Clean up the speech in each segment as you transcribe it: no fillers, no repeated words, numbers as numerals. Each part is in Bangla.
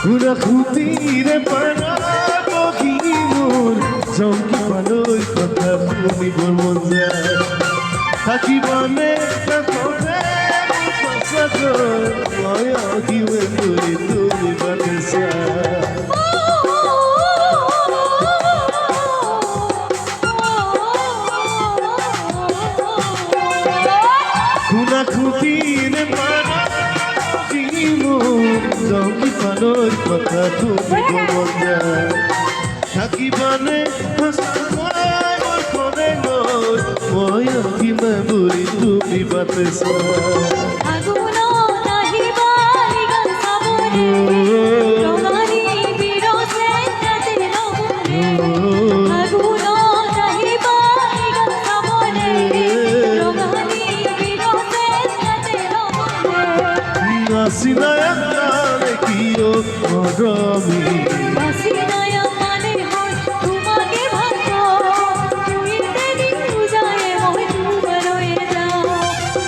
পুরা খুঁটিরে পারা বহি মোর চৌকি পালই কথা শুনিব মন যায় থাকিবানে কাকরে পাছাকর মায়া কিবে তুলি তুলি বাতেছা খুনা খুঁটিরে পারা চৌকি পালই কথা শুনিব মন যায় থাকিবানে মোর ফোনে মোর ময়া কিবে বুড়ি তুমি বাতেছা Hasinaya mane kiyo morami Hasinaya mane hoy tumake bhalo tumi teri pujaye moy tumroye jao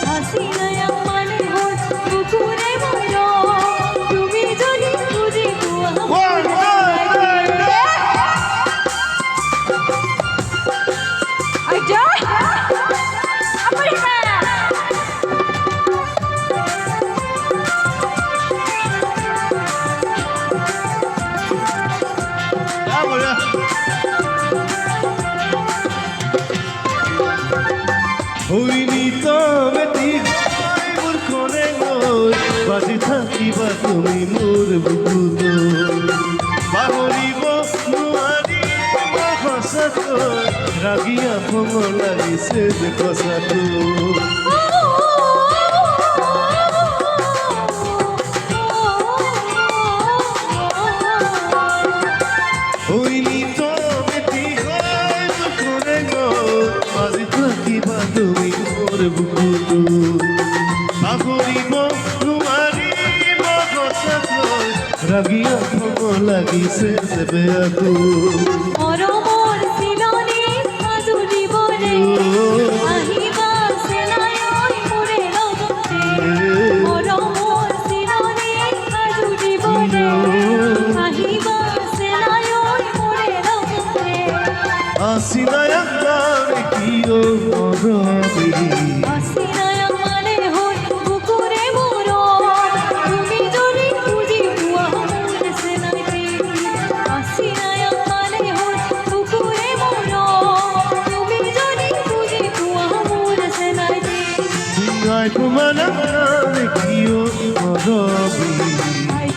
Hasinaya mane hoy pukure moro tumi jodi puji aja হইনি তবে মোর কোনে মোর বাজি থাকিবা তুমি মোর বুকুত পাহরিব নোৱাৰি সঁচাটো ৰাগিয়া ভঙ লাগিছে যে কথাটো হইনি তবে মোর কোনে মোর বাজি থাকিবা তুমি মোর বুকুত পাহৰিব নোৱাৰিব কথাটো ৰাগিয়া ভঙ লাগিছে যে বেয়াটো মৰমৰ চিলনি মাজুলী বৰে আহিবা চেনাই মোৰে লগতে মৰমৰ চিলনি মাজুলী বৰে আহিবা চেনাই মোৰে লগতে Hasinaya mane kiyo morami Hasinaya mane hoy pukure moro tumi jodi puji puwa mor senai Hasinaya mane hoy pukure moro tumi jodi puji puwa mor senai Singai kumana mane kiyo morami ai